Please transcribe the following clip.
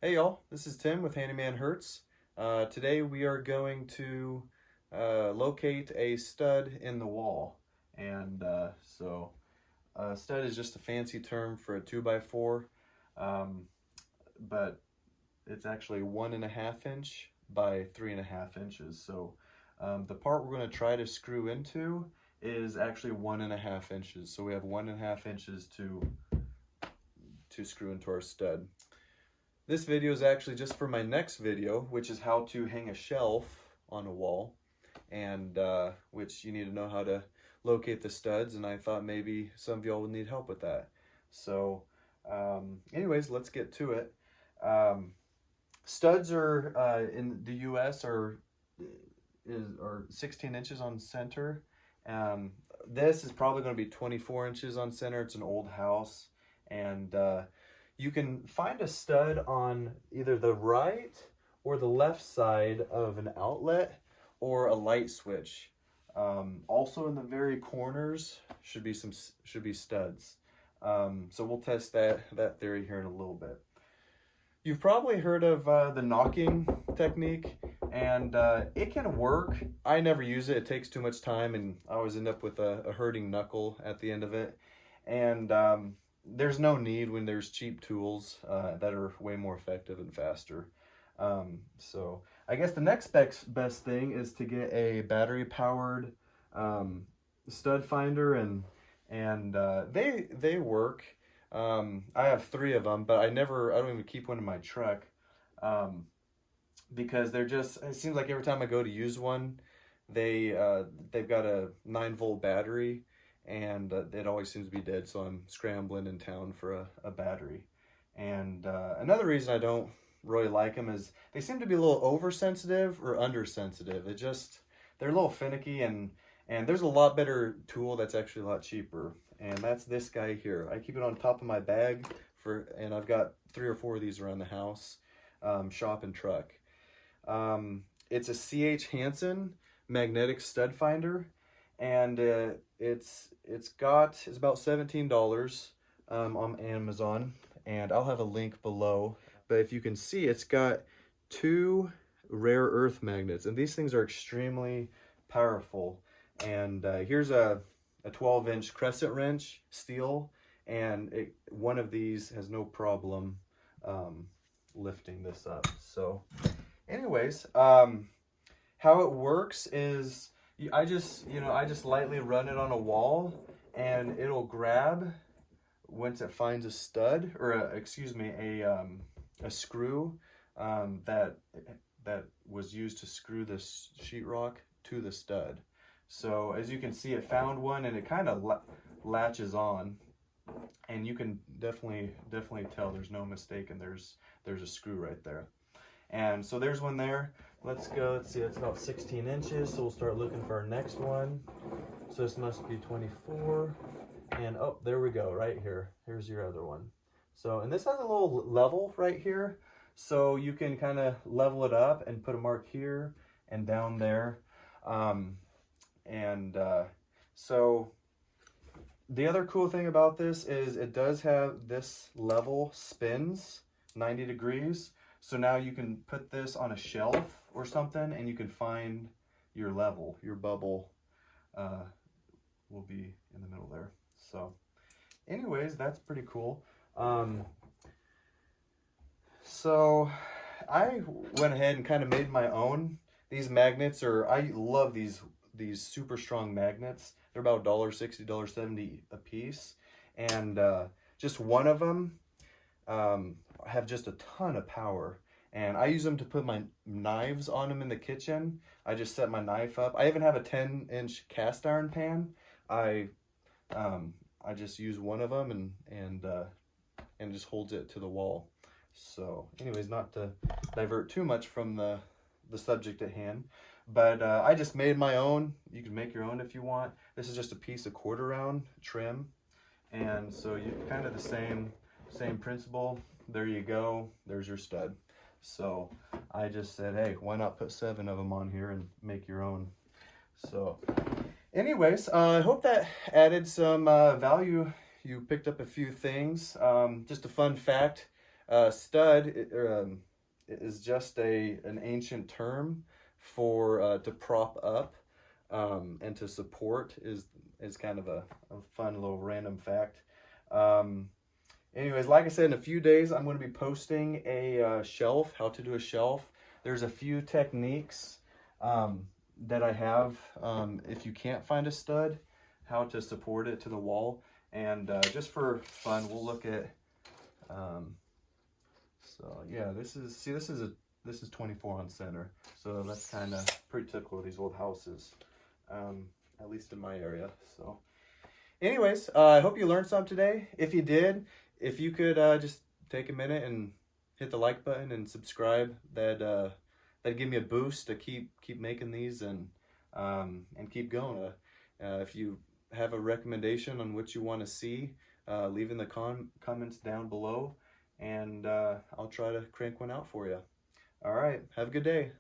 Hey y'all, this is Tim with Handyman Hertz. Today we are going to locate a stud in the wall. And stud is just a fancy term for a 2x4, um, but it's actually 1.5 inch by 3.5 inches. The part we're going to try to screw into is actually 1.5 inches. So we have 1.5 inches to screw into our stud. This video is actually just for my next video, which is how to hang a shelf on a wall, and which you need to know how to locate the studs, and I thought maybe some of y'all would need help with that. So anyways, let's get to it. Studs are in the US are 16 inches on center. This is probably going to be 24 inches on center. It's an old house, and you can find a stud on either the right or the left side of an outlet or a light switch. Also in the very corners should be studs. So we'll test that theory here in a little bit. You've probably heard of the knocking technique, and it can work. I never use it. It takes too much time, and I always end up with a hurting knuckle at the end of it. And there's no need when there's cheap tools that are way more effective and faster. So I guess the next best thing is to get a battery powered stud finder, and they work. I have 3 of them, but I don't even keep one in my truck, because it seems like every time I go to use one, they've got a 9-volt battery, and it always seems to be dead, so I'm scrambling in town for a battery. And another reason I don't really like them is they seem to be a little oversensitive or undersensitive. They're a little finicky, and there's a lot better tool that's actually a lot cheaper, and that's this guy here. I keep it on top of my bag, and I've got 3 or 4 of these around the house, shop and truck. It's a C.H. Hansen magnetic stud finder, and it's about $17 on Amazon, and I'll have a link below. But if you can see, it's got 2 rare earth magnets, and these things are extremely powerful. And here's a 12-inch crescent wrench steel, and one of these has no problem lifting this up. So anyways, how it works is I just lightly run it on a wall, and it'll grab once it finds a stud, or a screw that was used to screw this sheetrock to the stud. So as you can see, it found one, and it kind of latches on, and you can definitely tell there's no mistake, and there's a screw right there. And so there's one there. Let's see, it's about 16 inches, so we'll start looking for our next one. So this must be 24, and oh, there we go, right here. Here's your other one. So, and this has a little level right here, so you can kind of level it up and put a mark here and down there. So the other cool thing about this is it does have this level spins 90 degrees. So now you can put this on a shelf or something, and you can find your level. Your bubble will be in the middle there. So anyways, that's pretty cool. So I went ahead and kind of made my own. These magnets I love these super strong magnets. They're about $1.60, $1.70 a piece. And just one of them have just a ton of power, and I use them to put my knives on them in the kitchen. I just set my knife up. I even have a 10-inch cast iron pan. I just use one of them, and just holds it to the wall. So anyways, not to divert too much from the subject at hand, but I just made my own. You can make your own if you want. This is just a piece of 1/4 round trim, and so you kind of the same principle. There you go, there's your stud. So I just said, hey, why not put 7 of them on here and make your own? So anyways, I hope that added some value. You picked up a few things. Just a fun fact, Stud is just an ancient term for to prop up, and to support is kind of a fun little random fact. Um, Anyways, like I said, in a few days, I'm going to be posting a shelf, how to do a shelf. There's a few techniques that I have. If you can't find a stud, how to support it to the wall. And just for fun, we'll look at. So yeah, this is 24 on center. So that's kind of pretty typical of these old houses, at least in my area. So, anyways, I hope you learned something today. If you did, if you could just take a minute and hit the like button and subscribe, that'd give me a boost to keep making these and keep going. If you have a recommendation on what you want to see, leave in the comments down below, and I'll try to crank one out for you. All right, have a good day.